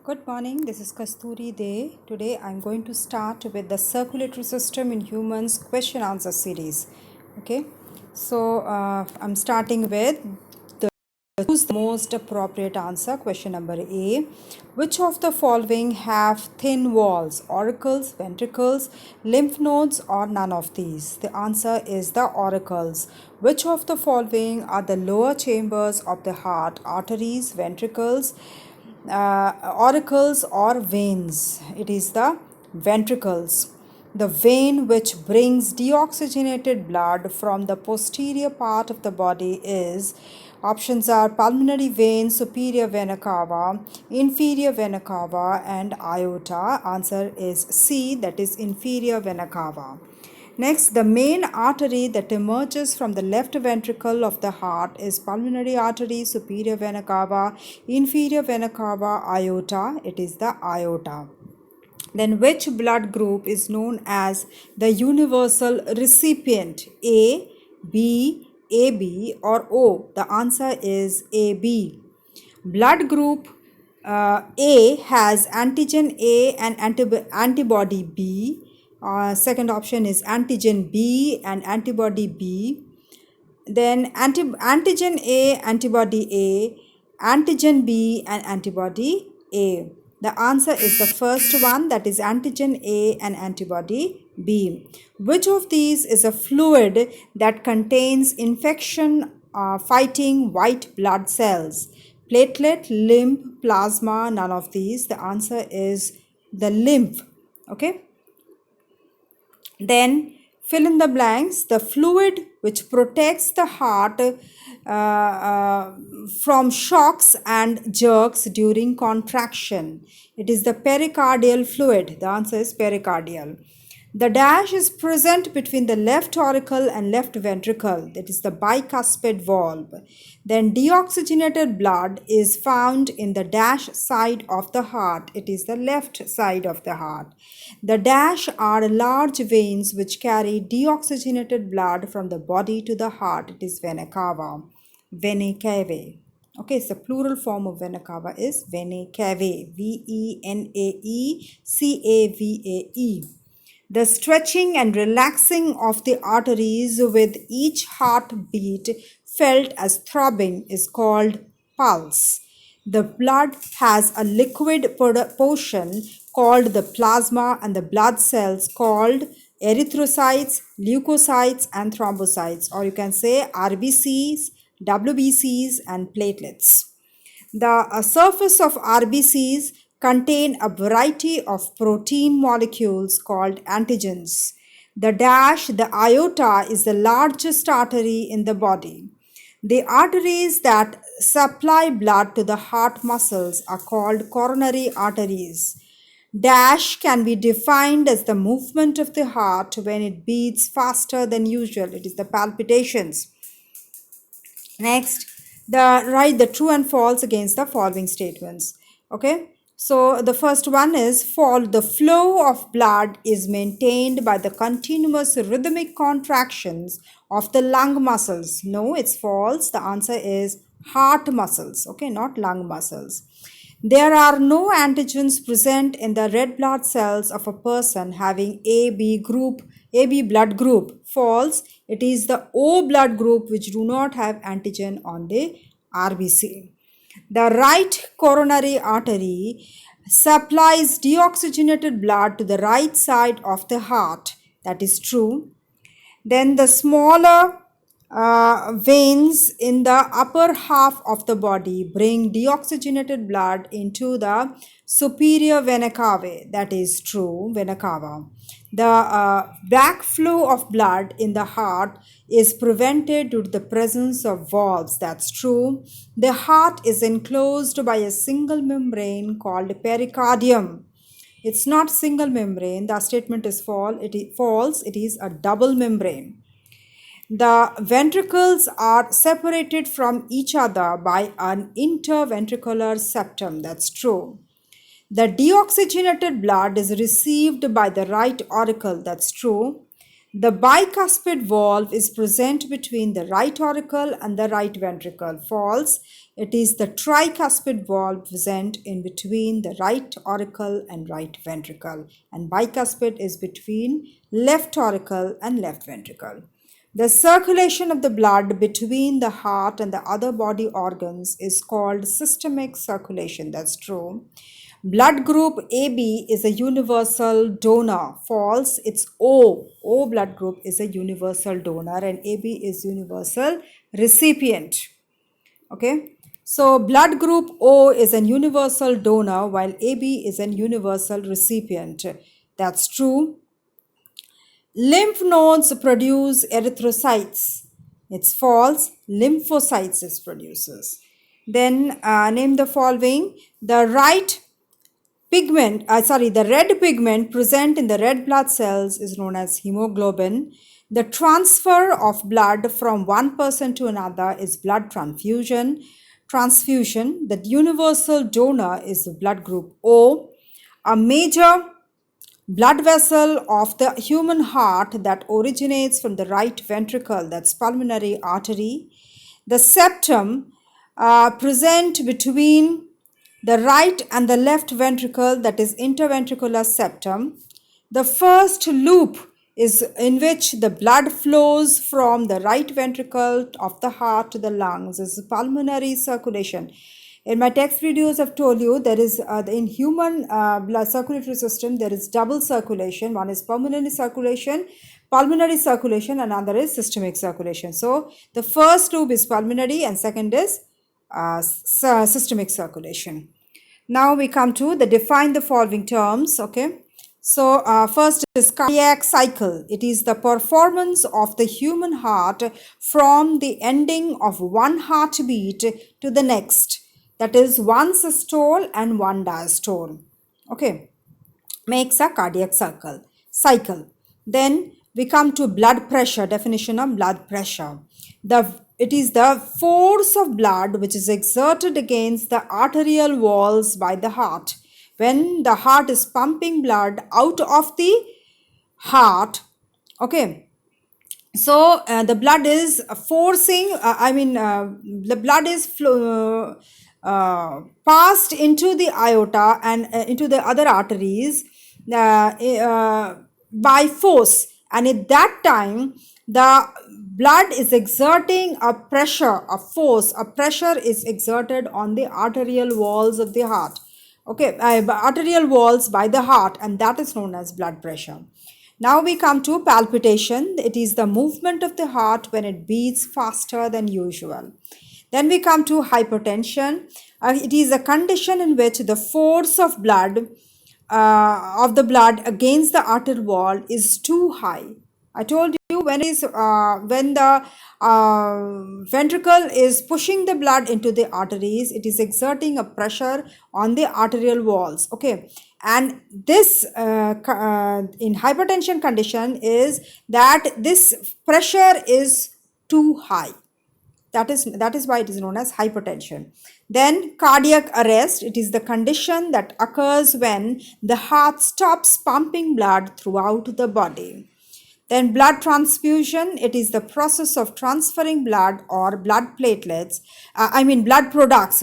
Good morning, this is Kasturi Day. Today I'm going to start with the circulatory system in humans question answer series. Okay, so I'm starting with the choose the most appropriate answer. Question number A. Which of the following have thin walls? Auricles, ventricles, lymph nodes, or none of these? The answer is the auricles. Which of the following are the lower chambers of the heart? Arteries, ventricles, auricles or veins. It is the ventricles. The vein which brings deoxygenated blood from the posterior part of the body is options are pulmonary vein, superior vena cava, inferior vena cava and aorta. Answer is C, that is inferior vena cava. Next, the main artery that emerges from the left ventricle of the heart is pulmonary artery, superior vena cava, inferior vena cava, aorta. It is the aorta. Then which blood group is known as the universal recipient? A, B, AB or O? The answer is AB. Blood group A has antigen A and antibody B. Second option is antigen B and antibody B. Then antigen A, antibody A, antigen B and antibody A. The answer is the first one, that is antigen A and antibody B. Which of these is a fluid that contains infection fighting white blood cells? Platelet, lymph, plasma, none of these. The answer is the lymph. Okay. Then fill in the blanks. The fluid which protects the heart from shocks and jerks during contraction. It is the pericardial fluid. The answer is pericardial. The dash is present between the left auricle and left ventricle. That is the bicuspid valve. Then deoxygenated blood is found in the dash side of the heart. It is the left side of the heart. The dash are large veins which carry deoxygenated blood from the body to the heart. It is vena cava. Vena cavae. Okay, so the plural form of vena cava is vena cavae. Venaecavae. The stretching and relaxing of the arteries with each heartbeat felt as throbbing is called pulse. The blood has a liquid portion called the plasma and the blood cells called erythrocytes, leukocytes and thrombocytes, or you can say RBCs, WBCs and platelets. The surface of RBCs contain a variety of protein molecules called antigens. The dash, the aorta, is the largest artery in the body. The arteries that supply blood to the heart muscles are called coronary arteries. Dash can be defined as the movement of the heart when it beats faster than usual. It is the palpitations. Next, write the true and false against the following statements. Okay. So the first one is false. The flow of blood is maintained by the continuous rhythmic contractions of the lung muscles. No, it's false. The answer is heart muscles. Okay, not lung muscles. There are no antigens present in the red blood cells of a person having AB blood group. False. It is the O blood group which do not have antigen on the RBC. The right coronary artery supplies deoxygenated blood to the right side of the heart. That is true. Then the smaller veins in the upper half of the body bring deoxygenated blood into the superior vena cava. That is true, vena cava. The backflow of blood in the heart is prevented due to the presence of valves. That's true. The heart is enclosed by a single membrane called pericardium. It's not single membrane. The statement is false. It is a double membrane. The ventricles are separated from each other by an interventricular septum. That's true. The deoxygenated blood is received by the right auricle. That's true. The bicuspid valve is present between the right auricle and the right ventricle. False. It is the tricuspid valve present in between the right auricle and right ventricle. And bicuspid is between left auricle and left ventricle. The circulation of the blood between the heart and the other body organs is called systemic circulation. That's true. Blood group AB is a universal donor. False. It's O. O blood group is a universal donor and AB is universal recipient. Okay. So blood group O is a universal donor while AB is a universal recipient. That's true. Lymph nodes produce erythrocytes. It's false. Lymphocytes it produces. Then name the following. The red pigment present in the red blood cells is known as hemoglobin. The transfer of blood from one person to another is blood transfusion. The universal donor is the blood group O. A major blood vessel of the human heart that originates from the right ventricle, that's pulmonary artery. The septum present between the right and the left ventricle, that is interventricular septum. The first loop is in which the blood flows from the right ventricle of the heart to the lungs is pulmonary circulation. In my text videos, I've told you there is in human blood circulatory system, there is double circulation. One is pulmonary circulation, and another is systemic circulation. So the first loop is pulmonary and second is systemic circulation. Now we come to define the following terms. Okay. So first is cardiac cycle. It is the performance of the human heart from the ending of one heartbeat to the next. That is one systole and one diastole. Okay. Makes a cardiac cycle. Then we come to blood pressure. Definition of blood pressure. It is the force of blood which is exerted against the arterial walls by the heart. When the heart is pumping blood out of the heart, okay, so the blood is forcing, the blood is passed into the aorta and into the other arteries by force, and at that time the blood is exerting a pressure is exerted on the arterial walls of the heart. Okay, arterial walls by the heart, and that is known as blood pressure. Now we come to palpitation. It is the movement of the heart when it beats faster than usual. Then we come to hypertension. It is a condition in which the force of blood against the arterial wall is too high. I told you when the ventricle is pushing the blood into the arteries, it is exerting a pressure on the arterial walls. Okay, and this in hypertension condition is that this pressure is too high. That is why it is known as hypertension. Then cardiac arrest. It is the condition that occurs when the heart stops pumping blood throughout the body. Then blood transfusion. It is the process of transferring blood or blood platelets, blood products.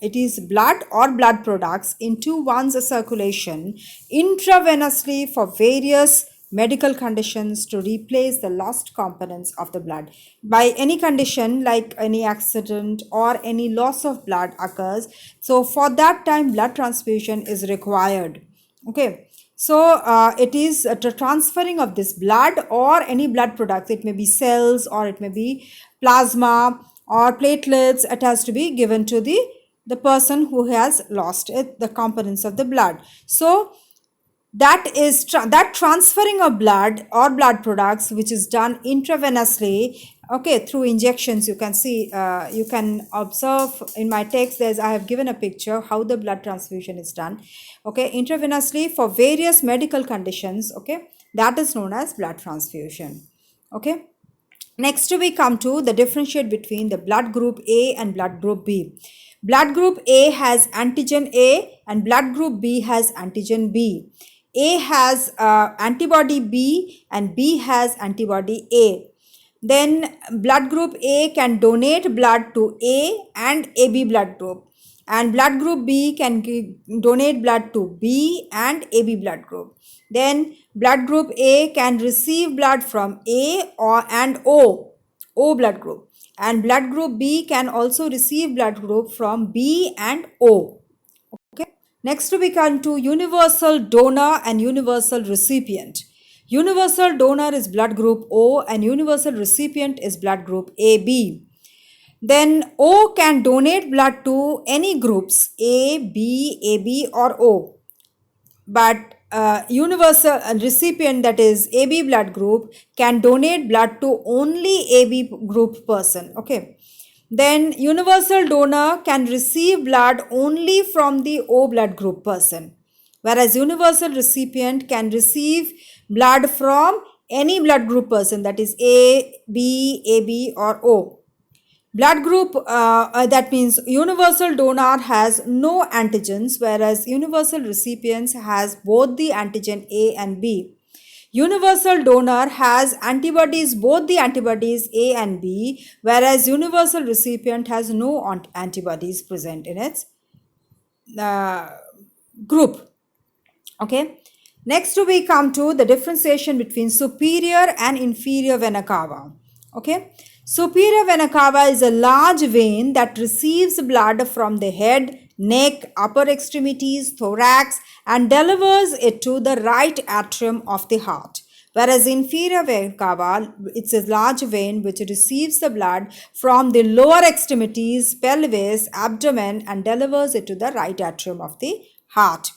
It is blood or blood products into one's circulation intravenously for various medical conditions to replace the lost components of the blood. By any condition like any accident or any loss of blood occurs, so for that time blood transfusion is required. Okay. So it is the transferring of this blood or any blood products. It may be cells or it may be plasma or platelets. It has to be given to the person who has lost it, the components of the blood. So that is that transferring of blood or blood products which is done intravenously, okay, through injections. You can see, you can observe in my text, I have given a picture how the blood transfusion is done, okay, intravenously for various medical conditions. Okay, that is known as blood transfusion. Okay, next we come to the differentiate between the blood group A and blood group B. Blood group A has antigen A and blood group B has antigen B. A has antibody B and B has antibody A. Then blood group A can donate blood to A and AB blood group, and blood group B can donate blood to B and AB blood group. Then blood group A can receive blood from A or and O blood group, and blood group B can also receive blood group from B and O. Okay. Next we come to universal donor and universal recipient. Universal donor is blood group O and universal recipient is blood group AB. Then O can donate blood to any groups A, B, AB or O. But universal recipient, that is AB blood group, can donate blood to only AB group person. Okay. Then universal donor can receive blood only from the O blood group person, whereas universal recipient can receive blood from any blood group person, that is A, B, AB or O. Blood group, that means universal donor has no antigens, whereas universal recipients has both the antigen A and B. Universal donor has antibodies, both the antibodies A and B, whereas universal recipient has no antibodies present in its group. Okay. Next we come to the differentiation between superior and inferior vena cava. Okay. Superior vena cava is a large vein that receives blood from the head, neck, upper extremities, thorax and delivers it to the right atrium of the heart. Whereas inferior vena cava, it's a large vein which receives the blood from the lower extremities, pelvis, abdomen and delivers it to the right atrium of the heart.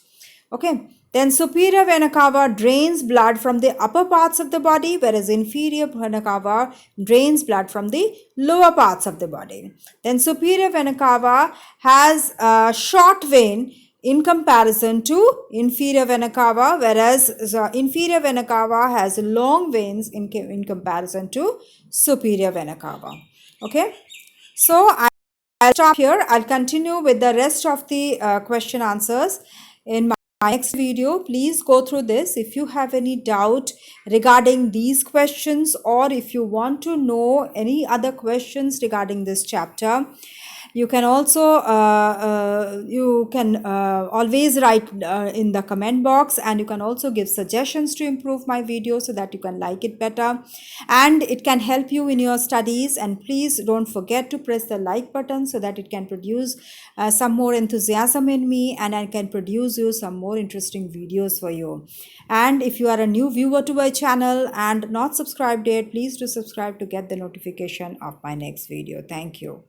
Okay. Then superior vena cava drains blood from the upper parts of the body, whereas inferior vena cava drains blood from the lower parts of the body. Then superior vena cava has a short vein in comparison to inferior vena cava, whereas inferior vena cava has long veins in comparison to superior vena cava. Okay. So I'll stop here. I'll continue with the rest of the question answers in my next video. Please go through this. If you have any doubt regarding these questions, or if you want to know any other questions regarding this chapter, you can also always write in the comment box, and you can also give suggestions to improve my video so that you can like it better and it can help you in your studies. And please don't forget to press the like button so that it can produce some more enthusiasm in me, and I can produce you some more interesting videos for you. And if you are a new viewer to my channel and not subscribed yet, please do subscribe to get the notification of my next video. Thank you.